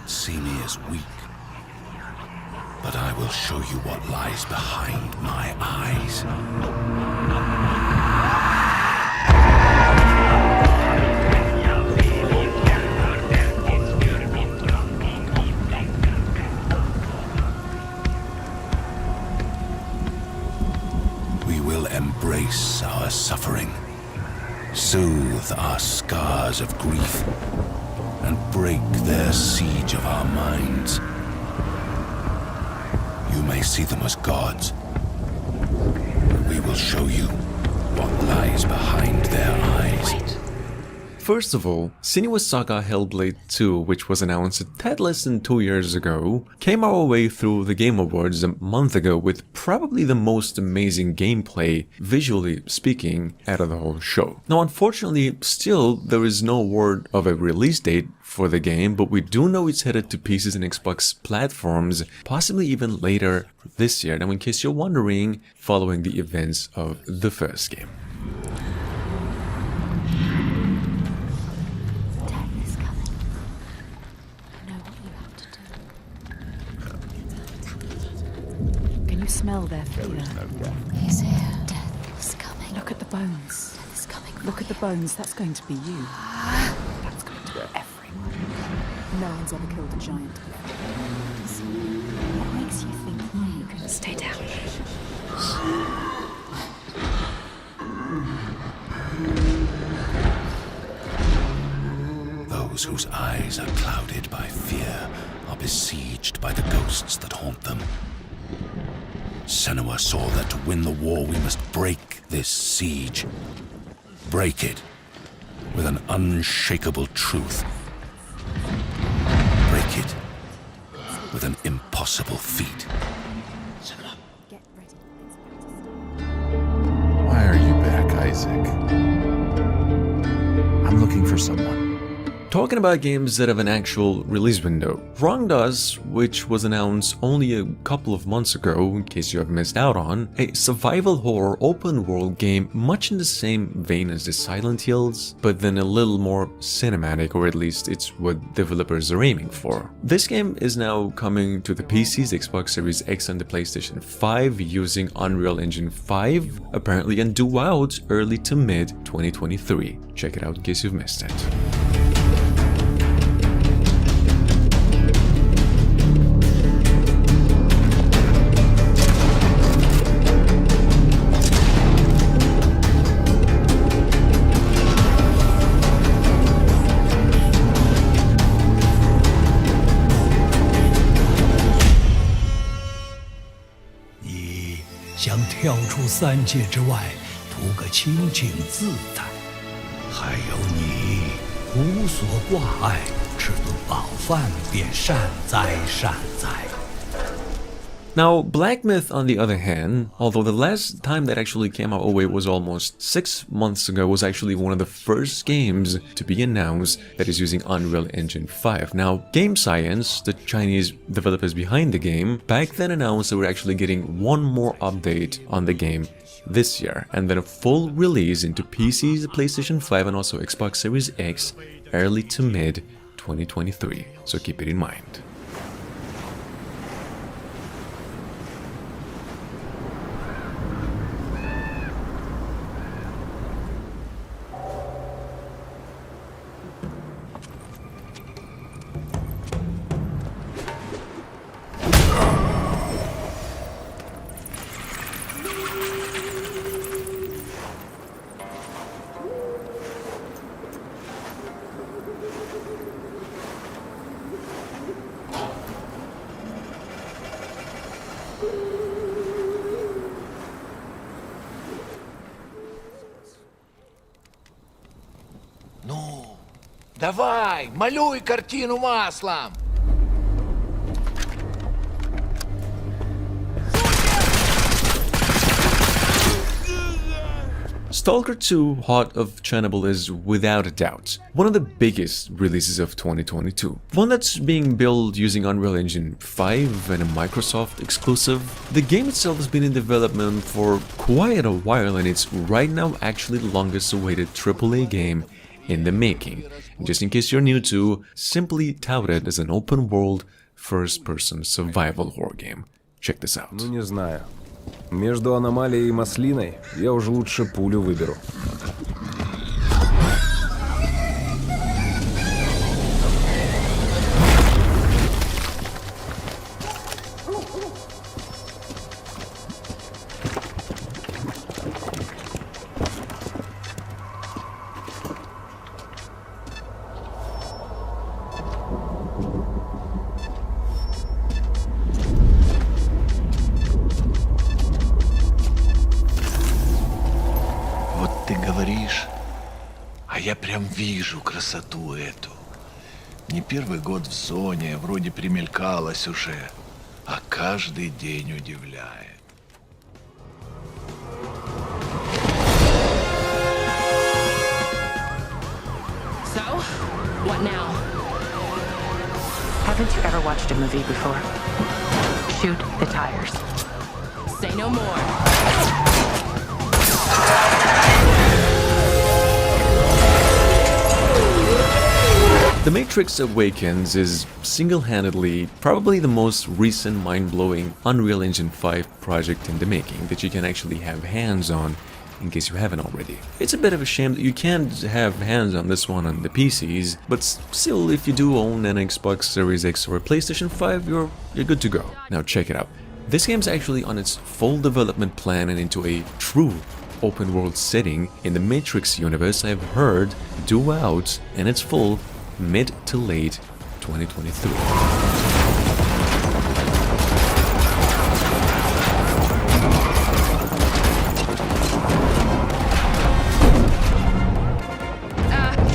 might see me as weak, but I will show you what lies behind my eyes. We will embrace our suffering, soothe our scars of grief, and break their siege of our minds. You may see them as gods, but we will show you what lies behind their eyes. First of all, Senua's Saga Hellblade 2, which was announced a tad less than 2 years ago, came our way through the Game Awards a month ago with probably the most amazing gameplay, visually speaking, out of the whole show. Now unfortunately, still there is no word of a release date for the game, but we do know it's headed to PCs and Xbox platforms, possibly even later this year. Now in case you're wondering, following the events of the first game. Smell their fear. He's here. Death is coming. Look at the bones. Death is coming. Look at the bones. That's going to be you. That's going to be everyone. No one's ever killed a giant. What makes you think you can stay down? Those whose eyes are clouded by fear are besieged by the ghosts that haunt them. Senua saw that to win the war we must break this siege. Break it with an unshakable truth. Break it with an impossible feat. Why are you back, Isaac? I'm looking for someone. Talking about games that have an actual release window. Wrong Does, which was announced only a couple of months ago, in case you have missed out on, a survival horror open world game much in the same vein as the Silent Hills, but then a little more cinematic, or at least it's what developers are aiming for. This game is now coming to the PCs, Xbox Series X and the PlayStation 5 using Unreal Engine 5, apparently, and due out early to mid 2023. Check it out in case you've missed it.你想跳出三界之外，图个清净自在；还有你无所挂碍，吃顿饱饭便善哉善哉。 Now, Black Myth, on the other hand, although the last time that actually came our way was almost 6 months ago, was actually one of the first games to be announced that is using Unreal Engine 5. Now, Game Science, the Chinese developers behind the game, back then announced that we're actually getting one more update on the game this year, and then a full release into PCs, PlayStation 5, and also Xbox Series X early to mid 2023. So keep it in mind. Ну, давай, малюй картину маслом. Stalker 2 Heart of Chernobyl is, without a doubt, one of the biggest releases of 2022. One that's being built using Unreal Engine 5 and a Microsoft exclusive. The game itself has been in development for quite a while, and it's right now actually the longest awaited AAA game in the making. And just in case you're new to, simply touted as an open-world, first-person survival horror game. Check this out. Ну не знаю. Между аномалией и маслиной я уже лучше пулю выберу. Вот ты говоришь, а я прям вижу красоту эту. Не первый год в зоне, вроде примелькалась уже, а каждый день удивляет. So, what now? Haven't you ever watched a movie before? Shoot the tires. Say no more. The Matrix Awakens is single-handedly probably the most recent mind-blowing Unreal Engine 5 project in the making that you can actually have hands on, in case you haven't already. It's a bit of a shame that you can't have hands on this one on the PCs, but still, if you do own an Xbox Series X or a PlayStation 5, you're good to go. Now check it out. This game's actually on its full development plan and into a true open world setting in the Matrix universe, I've heard, due out in its full mid to late 2023.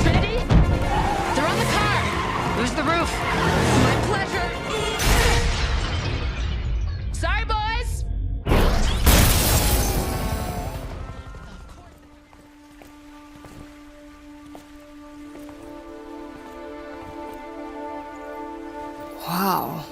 Trinity? They're on the car! Who's the roof? My pleasure! Sorry, boys! Wow.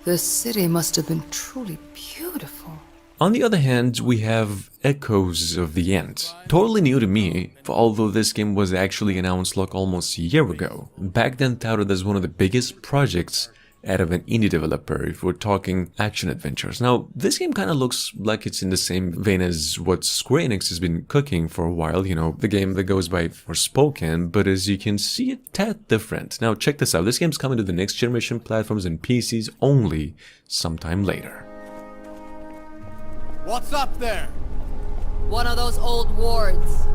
The city must have been truly beautiful. On the other hand, we have Echoes of the End. Totally new to me, although this game was actually announced like almost a year ago. Back then touted as one of the biggest projects out of an indie developer if we're talking action adventures. Now, this game kind of looks like it's in the same vein as what Square Enix has been cooking for a while, you know, the game that goes by Forspoken, but as you can see, a tad different. Now, check this out. This game's coming to the next generation platforms and PCs only sometime later. What's up there? One of those old wards.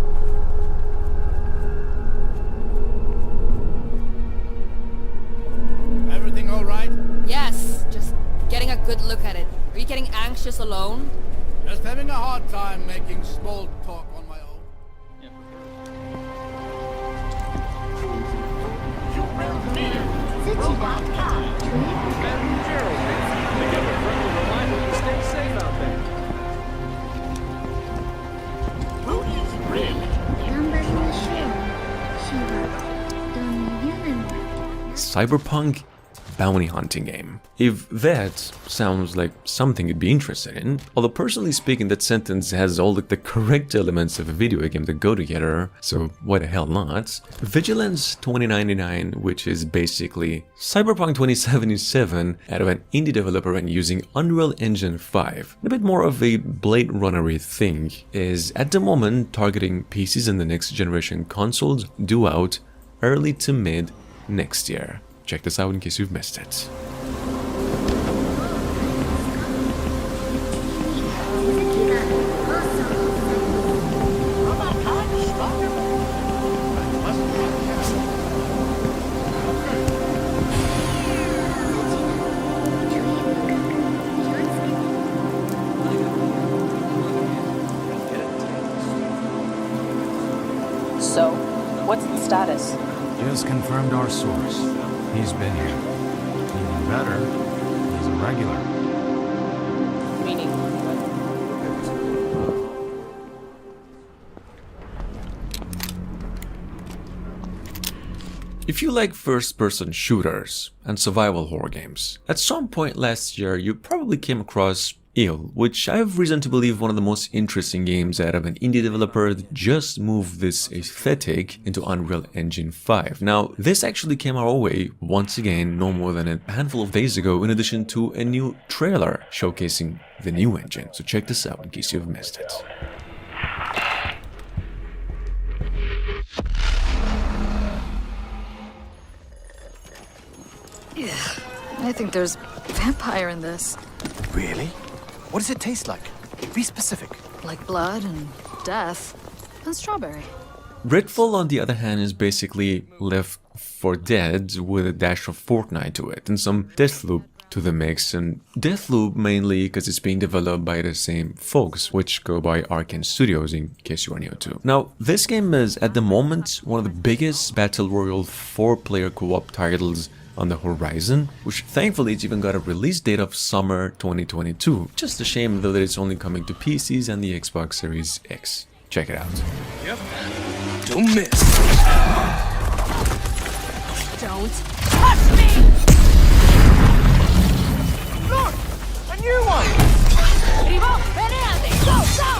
Everything all right? Yes, just getting a good look at it. Are you getting anxious alone? Just having a hard time making small talk on my own. Cyberpunk bounty hunting game. If that sounds like something you'd be interested in, although personally speaking that sentence has all the correct elements of a video game that go together, so why the hell not? Vigilance 2099, which is basically Cyberpunk 2077 out of an indie developer and using Unreal Engine 5, a bit more of a Blade Runner-y thing, is at the moment targeting PCs and the next generation consoles due out early to mid next year. Check this out in case you've missed it. So, what's the status? Just confirmed our source. He's been here. Even better, he's a regular. Meaning? If you like first-person shooters and survival horror games, at some point last year you probably came across Ill, which I have reason to believe one of the most interesting games out of an indie developer that just moved this aesthetic into Unreal Engine 5. Now, this actually came our way once again no more than a handful of days ago, in addition to a new trailer showcasing the new engine. So check this out in case you've missed it. I think there's vampire in this. Really? What does it taste like? Be specific. Like blood and death and strawberry. Redfall, on the other hand, is basically Left 4 Dead with a dash of Fortnite to it and some Deathloop to the mix, and Deathloop mainly because it's being developed by the same folks, which go by Arkane Studios in case you are new to. Now, this game is at the moment one of the biggest Battle Royale 4-player co-op titles on the horizon, which thankfully it's even got a release date of summer 2022. Just a shame though that it's only coming to PCs and the Xbox Series X. Check it out. Yep. Don't miss. Don't touch me! Look! A new one! Vivo, peleate! Go, go!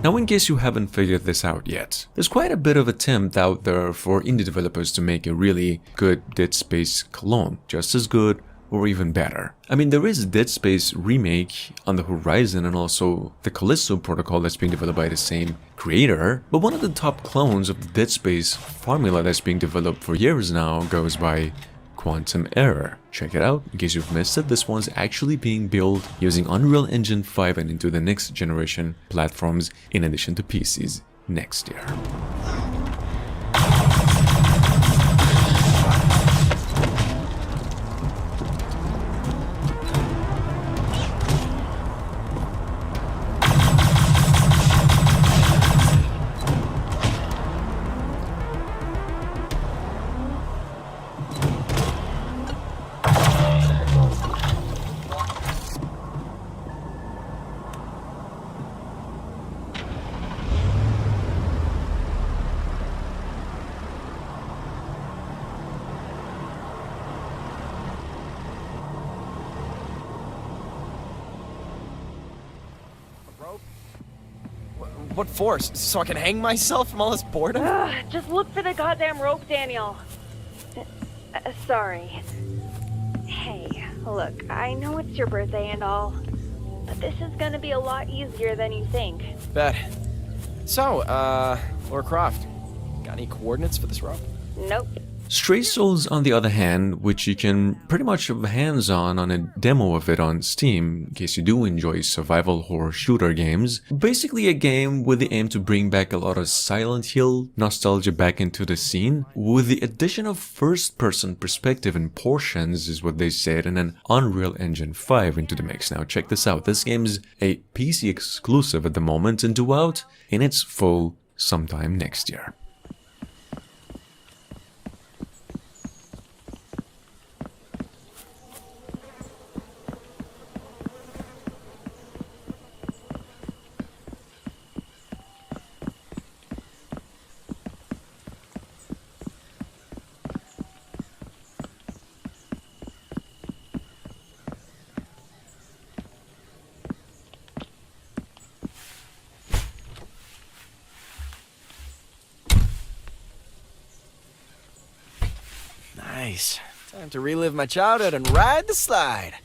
Now, in case you haven't figured this out yet, there's quite a bit of attempt out there for indie developers to make a really good Dead Space clone, just as good or even better. I mean, there is a Dead Space remake on the horizon and also the Callisto protocol that's being developed by the same creator, but one of the top clones of the Dead Space formula that's being developed for years now goes by Quantum Error. Check it out in case you've missed it. This one's actually being built using Unreal Engine 5 and into the next generation platforms in addition to PCs next year. What for? So I can hang myself from all this boredom? Just look for the goddamn rope, Daniel. Sorry. Hey, look, I know it's your birthday and all, but this is gonna be a lot easier than you think. Bet. So, Laura Croft, got any coordinates for this rope? Nope. Stray Souls, on the other hand, which you can pretty much have hands-on on a demo of it on Steam, in case you do enjoy survival horror shooter games. Basically a game with the aim to bring back a lot of Silent Hill nostalgia back into the scene, with the addition of first-person perspective in portions, is what they said, and an Unreal Engine 5 into the mix. Now check this out, this game's a PC exclusive at the moment and due out in its full sometime next year. Nice. Time to relive my childhood and ride the slide.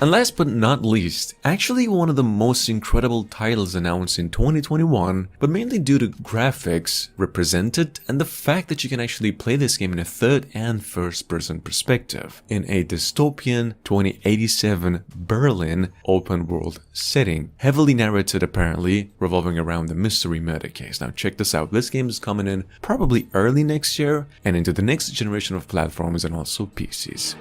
And last but not least, actually one of the most incredible titles announced in 2021, but mainly due to graphics represented and the fact that you can actually play this game in a third and first person perspective in a dystopian 2087 Berlin open world setting, heavily narrated apparently, revolving around the mystery murder case. Now check this out, this game is coming in probably early next year and into the next generation of platforms and also PCs.